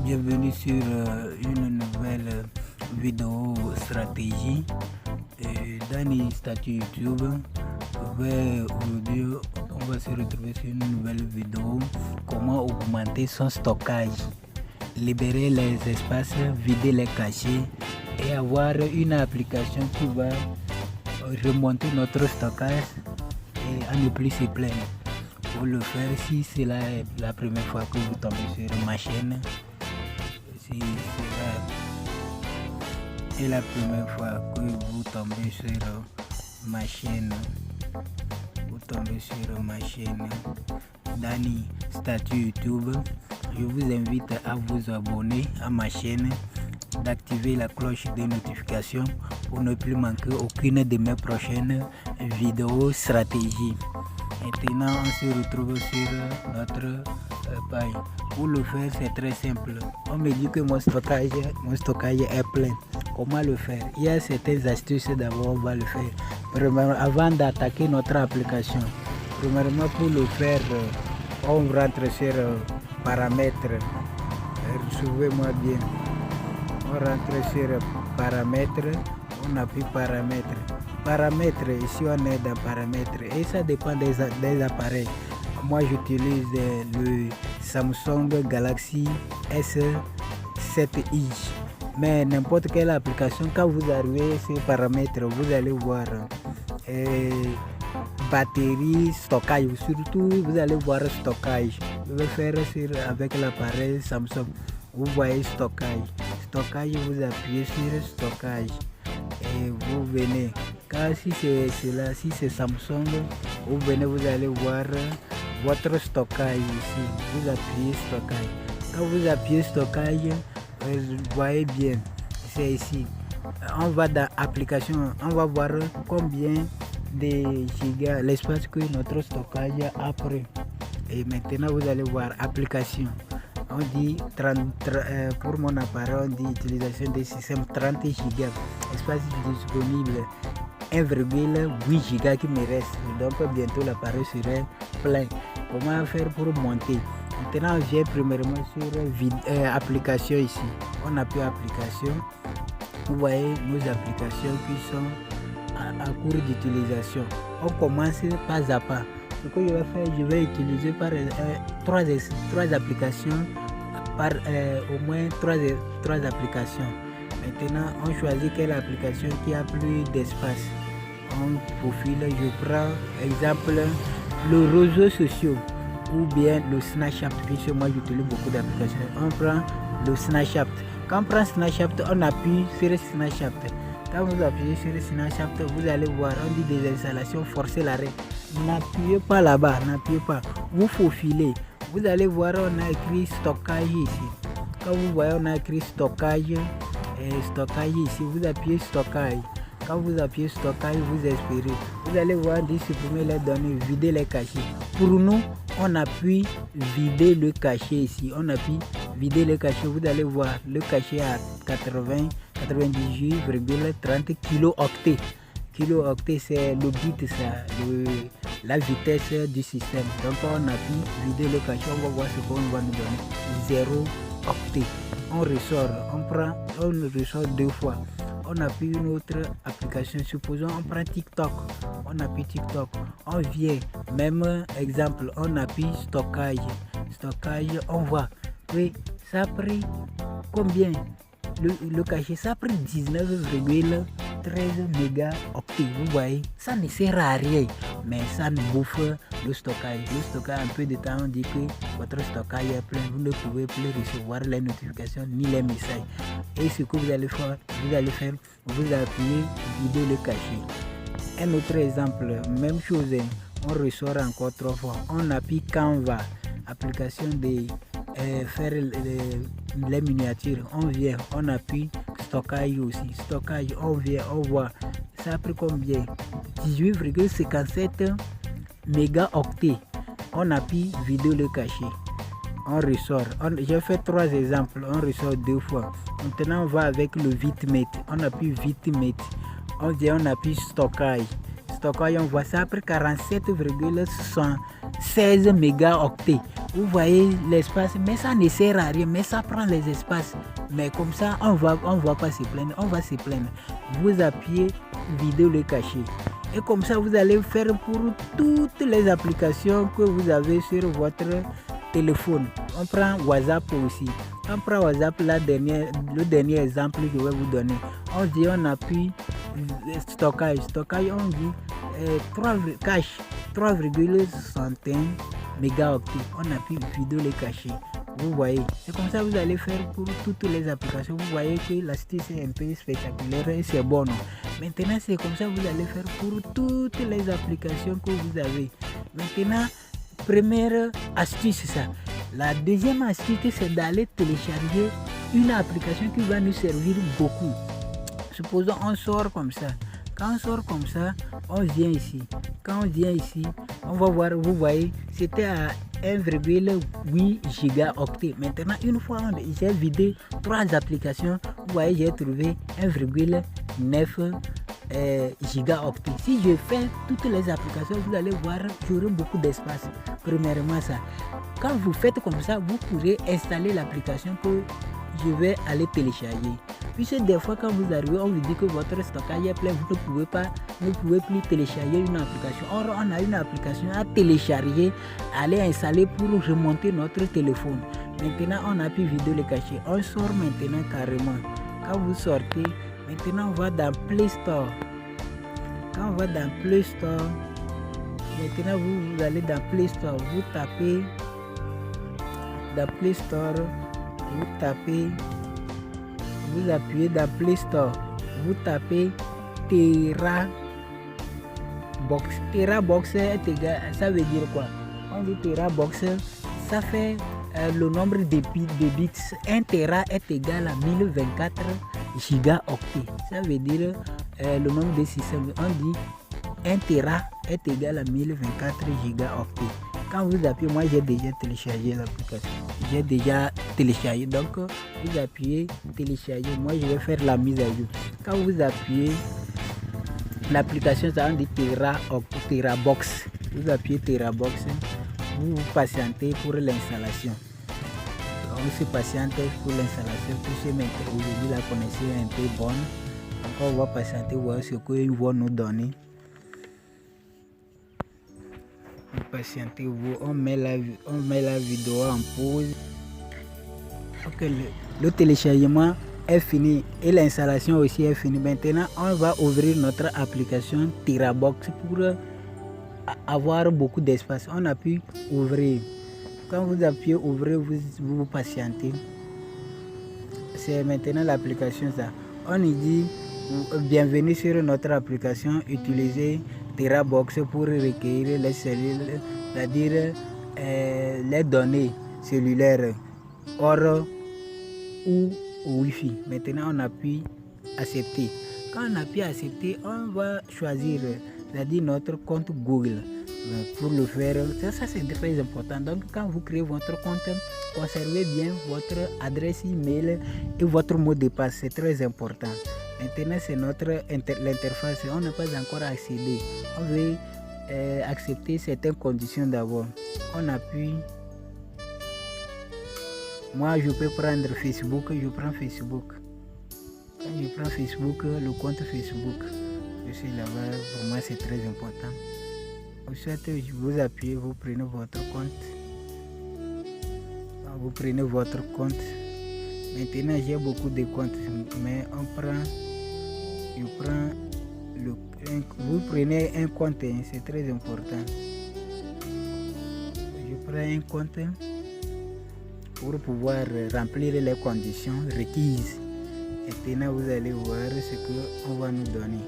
Bienvenue sur une nouvelle vidéo stratégie dans les statuts YouTube. Aujourd'hui, on va se retrouver sur une nouvelle vidéo comment augmenter son stockage, libérer les espaces, vider les cachets et avoir une application qui va remonter notre stockage et à ne plus se plaindre. Pour le faire, si c'est la première fois que vous tombez sur ma chaîne, si c'est la première fois que vous tombez sur ma chaîne, dans les statuts YouTube, je vous invite à vous abonner à ma chaîne, d'activer la cloche de notification pour ne plus manquer aucune de mes prochaines vidéos stratégie. Maintenant, on se retrouve sur notre page. Pour le faire, c'est très simple. On me dit que mon stockage est plein. Comment le faire? Il y a certaines astuces. D'abord, on va le faire. Premièrement, avant d'attaquer notre application, premièrement, pour le faire, on rentre sur paramètres. Suivez-moi bien. On rentre sur paramètres. On appuie paramètres. Paramètres, ici on est dans paramètres et ça dépend des appareils. Moi j'utilise le Samsung Galaxy S7i, mais n'importe quelle application, quand vous arrivez sur paramètres, vous allez voir batterie, stockage, surtout vous allez voir stockage. Je vais faire avec l'appareil Samsung. Vous voyez stockage, vous appuyez sur stockage et vous venez. Car si c'est cela, si c'est Samsung, vous venez, vous allez voir votre stockage ici. Vous appuyez stockage. Quand vous appuyez stockage, vous voyez bien, c'est ici. On va dans application, on va voir combien de gigas, l'espace que notre stockage a pris. Et maintenant, vous allez voir application. On dit 30, pour mon appareil, on dit utilisation des systèmes 30 gigas, espace disponible 1,8 gigas qui me reste. Donc bientôt l'appareil serait plein. Comment faire pour monter? Maintenant on vient premièrement sur application ici. On appuie application. Vous voyez nos applications qui sont à cours d'utilisation. On commence pas à pas. Ce que je vais faire, je vais utiliser par trois applications, par au moins trois applications. Maintenant, on choisit quelle application qui a plus d'espace. On profile, je prends exemple le réseau social ou bien le Snapchat, puisque moi j'utilise beaucoup d'applications. On prend le Snapchat. Quand on prend Snapchat, on appuie sur Snapchat. Quand vous appuyez sur Snapchat, vous allez voir, on dit des installations, forcez l'arrêt. N'appuyez pas là-bas, n'appuyez pas. Vous faufilez. Vous allez voir, on a écrit stockage ici. Quand vous voyez, on a écrit stockage ici. Vous appuyez stockage. Quand vous appuyez stockage, vous espérez. Vous allez voir, supprimer les données, vider les cachets. Pour nous, on appuie vider le cachet ici. On appuie vider le cachet. Vous allez voir le cachet à 98,30 kilo-octets. Kilo-octets, c'est le bit, la vitesse du système. Donc on appuie vider le cachet. On va voir ce qu'on va nous donner. 0 octets. On ressort deux fois. On appuie une autre application. Supposons on prend TikTok. On appuie TikTok. On vient. Même exemple, on appuie stockage. Stockage, on voit. Oui, ça a pris combien? Le cachet, ça a pris 19,13 mégaoctets. Vous voyez, ça ne sert à rien, mais ça nous bouffe le stockage. Le stockage, un peu de temps, on dit que votre stockage est plein. Vous ne pouvez plus recevoir les notifications ni les messages. Et ce que vous allez faire, vous appuyez vider le cachet. Un autre exemple, même chose, on ressort encore 3 fois. On appuie Canva, application de faire les miniatures. On vient, on appuie stockage aussi. Stockage, on vient, on voit. Ça a pris combien? 18,57 mégaoctets. On appuie vider le cachet. On ressort. J'ai fait 3 exemples. On ressort 2 fois. Maintenant, on va avec le vitemètre. On appuie vitemètre. On vient, on appuie stockage. stockage, on voit ça après 47,16 mégaoctets. Vous voyez l'espace, mais ça ne sert à rien, mais ça prend les espaces. Mais comme ça, on va pas se plaindre, on va se plaindre. Vous appuyez vidéo le cacher. Et comme ça, vous allez faire pour toutes les applications que vous avez sur votre téléphone. On prend WhatsApp aussi. On prend WhatsApp, le dernier exemple que je vais vous donner. On dit, on appuie stockage. Stockage, on dit 3,61 mégaoctets. On appuie vidéo le cacher. Vous voyez, c'est comme ça que vous allez faire pour toutes les applications. Vous voyez que l'astuce est un peu spectaculaire et c'est bon. Non? Maintenant, c'est comme ça que vous allez faire pour toutes les applications que vous avez. Maintenant, première astuce, c'est ça. La deuxième astuce, c'est d'aller télécharger une application qui va nous servir beaucoup. Supposons on sort comme ça. Quand on sort comme ça, on vient ici. Quand on vient ici, on va voir, vous voyez, c'était à 1,8 gigaoctets. Maintenant, une fois j'ai vidé 3 applications, vous voyez, j'ai trouvé 1,9 gigaoctets. Si je fais toutes les applications, vous allez voir, j'aurai beaucoup d'espace. Premièrement, ça. Quand vous faites comme ça, vous pourrez installer l'application que je vais aller télécharger. Puisque des fois, quand vous arrivez, on vous dit que votre stockage est plein, vous ne pouvez plus télécharger une application. Or, on a une application à télécharger, à aller installer pour remonter notre téléphone. Maintenant, on appuie vidéo le cacher. On sort maintenant carrément. Quand vous sortez, maintenant on va dans Play Store. Quand on va dans Play Store, maintenant vous allez dans Play Store, vous tapez dans Play Store, vous appuyez dans Play Store, vous tapez TeraBox. TeraBox est égal, ça veut dire quoi? On dit TeraBox, ça fait le nombre de bits. 1 Tera est égal à 1024 gigaoctets. Ça veut dire le nombre de systèmes. On dit 1 Tera est égal à 1024 gigaoctets. Quand vous appuyez, moi j'ai déjà téléchargé l'application. J'ai déjà téléchargé, donc vous appuyez télécharger. Moi je vais faire la mise à jour. Quand vous appuyez l'application, ça on dit TeraBox. Vous appuyez TeraBox, vous patientez pour l'installation. On se patiente pour l'installation. Puisque aujourd'hui la connexion est un peu bonne. Donc on va patienter voir ce qu'ils vont nous donner. Patientez-vous, on met la vidéo en pause. Ok, le téléchargement est fini et l'installation aussi est finie. Maintenant, on va ouvrir notre application TeraBox pour avoir beaucoup d'espace. On appuie ouvrir. Quand vous appuyez ouvrir, vous patientez. C'est maintenant l'application ça. On y dit bienvenue sur notre application. Utilisez TeraBox pour recueillir les cellules, c'est-à-dire les données cellulaires hors ou Wi-Fi. Maintenant, on appuie accepter. Quand on appuie accepter, on va choisir, c'est-à-dire notre compte Google. Pour le faire, ça c'est très important. Donc, quand vous créez votre compte, conservez bien votre adresse email et votre mot de passe. C'est très important. Maintenant, c'est l'interface. On n'a pas encore accédé. On veut accepter certaines conditions d'abord. On appuie. Moi, je peux prendre Facebook. Je prends Facebook. Quand je prends Facebook, le compte Facebook. Je suis là-bas. Pour moi, c'est très important. Ensuite, vous appuyez, vous prenez votre compte. Vous prenez votre compte. Maintenant, j'ai beaucoup de comptes, mais vous prenez un compte, c'est très important. Je prends un compte pour pouvoir remplir les conditions requises. Maintenant, vous allez voir ce qu'on va nous donner.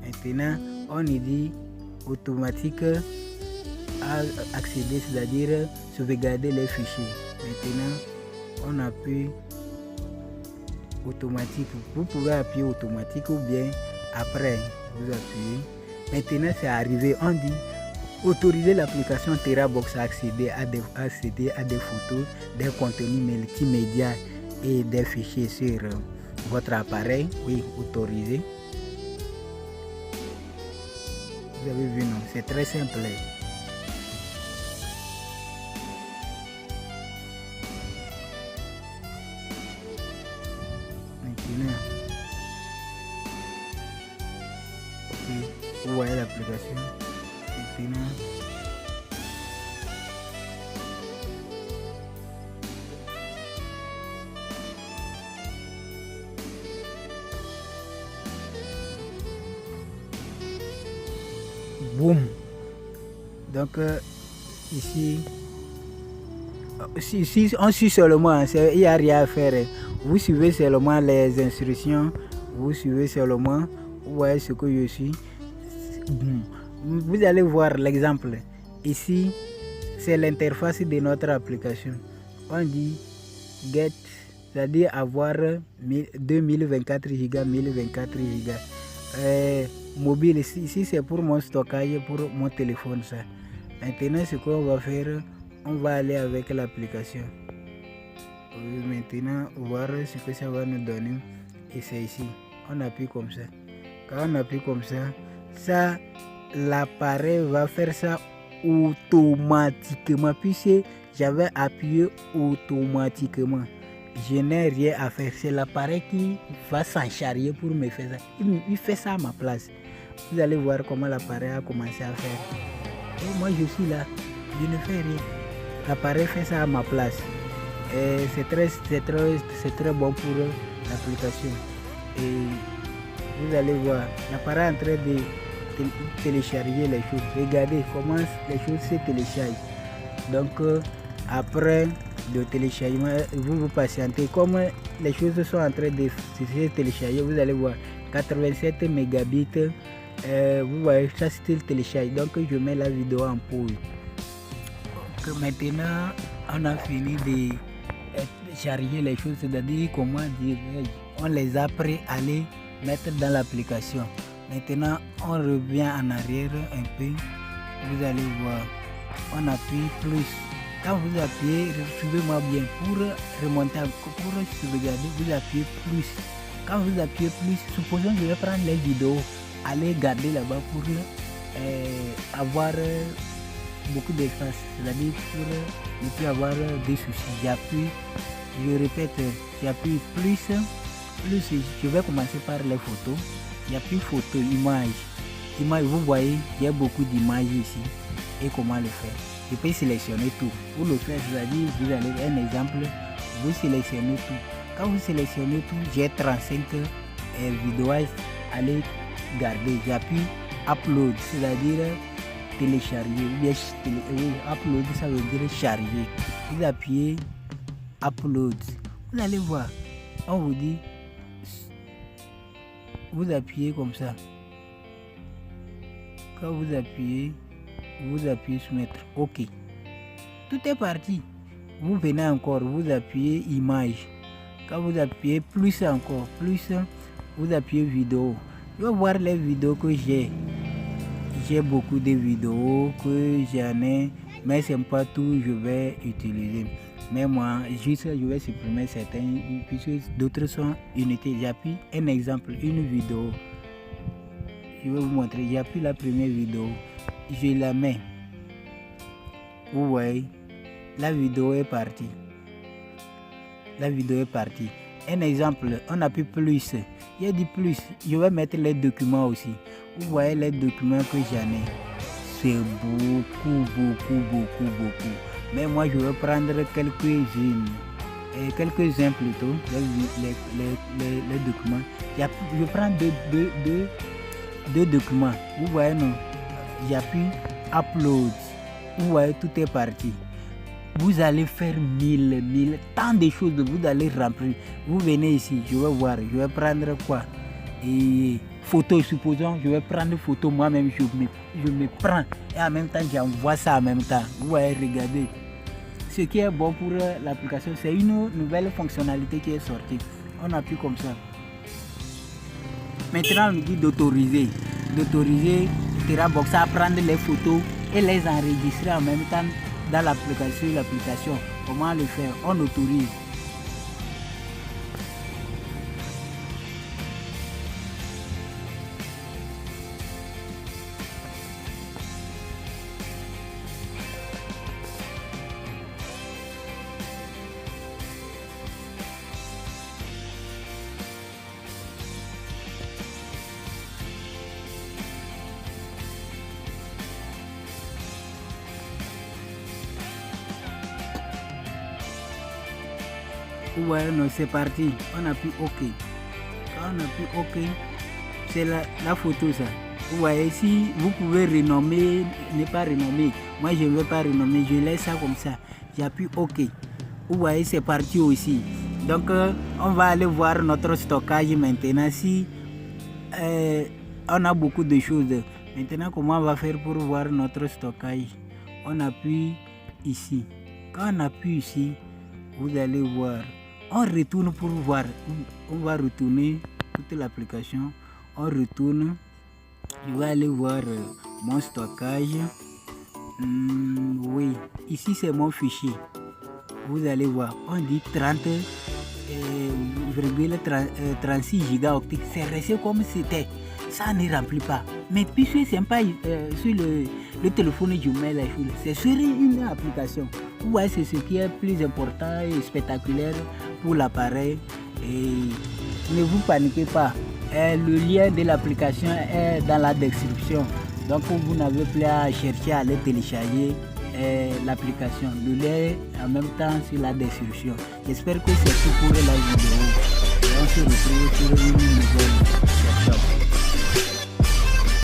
Maintenant, on y dit automatique à accéder, c'est-à-dire sauvegarder les fichiers. Maintenant, on appuie automatique. Vous pouvez appuyer automatique ou bien après vous appuyez. Maintenant, c'est arrivé. On dit autoriser l'application TeraBox à accéder à des photos, des contenus multimédia et des fichiers sur votre appareil. Oui, autorisé. Vous avez vu, non? C'est très simple. Maintenant, vous voyez l'application. Maintenant, boum. Donc ici, si on suit seulement, il n'y a rien à faire. Vous suivez seulement les instructions, vous suivez seulement, vous voyez ce que je suis. Vous allez voir l'exemple. Ici, c'est l'interface de notre application. On dit get, c'est-à-dire avoir 2024 Go, 1024 Go. Mobile, ici c'est pour mon stockage, pour mon téléphone. Ça. Maintenant, ce qu'on va faire, on va aller avec l'application. Maintenant, voir ce que ça va nous donner. Et c'est ici. On appuie comme ça. Quand on appuie comme ça, l'appareil va faire ça automatiquement. Puisque j'avais appuyé automatiquement. Je n'ai rien à faire. C'est l'appareil qui va s'en charger pour me faire ça. Il fait ça à ma place. Vous allez voir comment l'appareil a commencé à faire. Et moi je suis là. Je ne fais rien. L'appareil fait ça à ma place. Et c'est très bon pour l'application. Et vous allez voir, l'appareil est en train de télécharger les choses. Regardez comment les choses se téléchargent. Donc après le téléchargement, vous patientez. Comme les choses sont en train de se télécharger, vous allez voir 87 mégabits. Vous voyez, ça c'est le télécharge. Donc je mets la vidéo en pause. Donc, maintenant, on a fini de charger les choses, c'est-à-dire comment dire, on les a prêts à les mettre dans l'application. Maintenant, on revient en arrière un peu. Vous allez voir, on appuie plus. Quand vous appuyez, suivez-moi bien, pour remonter, pour sauvegarder, vous appuyez plus. Quand vous appuyez plus, supposons que je vais prendre les vidéos, aller garder là-bas pour avoir beaucoup d'espace, c'est-à-dire pour ne plus avoir des soucis. J'appuie, je répète, j'appuie plus, je vais commencer par les photos. J'appuie photo, image, vous voyez, il y a beaucoup d'images ici. Et comment le faire? Je peux sélectionner tout. Pour le faire, c'est-à-dire, vous allez un exemple, vous sélectionnez tout. Quand vous sélectionnez tout, j'ai 35 vidéos à aller garder. J'appuie upload, c'est-à-dire télécharger. Upload, ça veut dire charger. Vous appuyez upload. Vous allez voir, on vous dit, vous appuyez comme ça. Quand vous appuyez soumettre. OK. Tout est parti. Vous venez encore, vous appuyez image. Quand vous appuyez plus encore, plus, vous appuyez vidéo. Je vais voir les vidéos que j'ai. J'ai beaucoup de vidéos que j'en ai, mais c'est pas tout je vais utiliser. Mais moi, juste je vais supprimer certains, puisque d'autres sont unités. J'appuie un exemple, une vidéo. Je vais vous montrer. J'appuie la première vidéo. Je la mets. Vous voyez, la vidéo est partie. La vidéo est partie. Un exemple, on appuie plus. Il y a dit plus. Je vais mettre les documents aussi. Vous voyez les documents que j'en ai. C'est beaucoup. Mais moi, je vais prendre quelques-uns plutôt, les documents. Je prends deux documents. Vous voyez, non? J'appuie upload. Vous voyez, tout est parti. Vous allez faire mille, tant de choses, vous allez remplir. Vous venez ici, je vais voir, je vais prendre quoi? Et photo, supposons, je vais prendre photo moi-même, je me prends et en même temps j'envoie ça en même temps. Vous voyez, regardez. Ce qui est bon pour l'application, c'est une nouvelle fonctionnalité qui est sortie. On appuie comme ça. Maintenant, on nous dit d'autoriser. D'autoriser Terabox à prendre les photos et les enregistrer en même temps dans l'application. Comment le faire? On autorise. Vous voyez, non, c'est parti. On appuie OK. Quand on appuie OK, c'est la photo ça. Vous voyez ici, vous pouvez renommer, ne pas renommer. Moi, je ne veux pas renommer, je laisse ça comme ça. J'appuie OK. Vous voyez, c'est parti aussi. Donc, on va aller voir notre stockage maintenant. Si on a beaucoup de choses. Maintenant, comment on va faire pour voir notre stockage? On appuie ici. Quand on appuie ici, vous allez voir. On retourne pour voir. On va retourner toute l'application. On retourne. Je vais aller voir mon stockage. Oui, ici c'est mon fichier. Vous allez voir, on dit 30,36 gigaoctets. C'est resté comme c'était. Ça ne remplit pas. Mais puisque c'est pas sur le téléphone du mail, c'est sur une application. Vous voyez, c'est ce qui est plus important et spectaculaire pour l'appareil. Et ne vous paniquez pas. Le lien de l'application est dans la description. Donc vous n'avez plus à chercher à aller télécharger l'application. Le lien est en même temps sur la description. J'espère que c'est tout pour la vidéo. Et on se retrouve sur une nouvelle vidéo.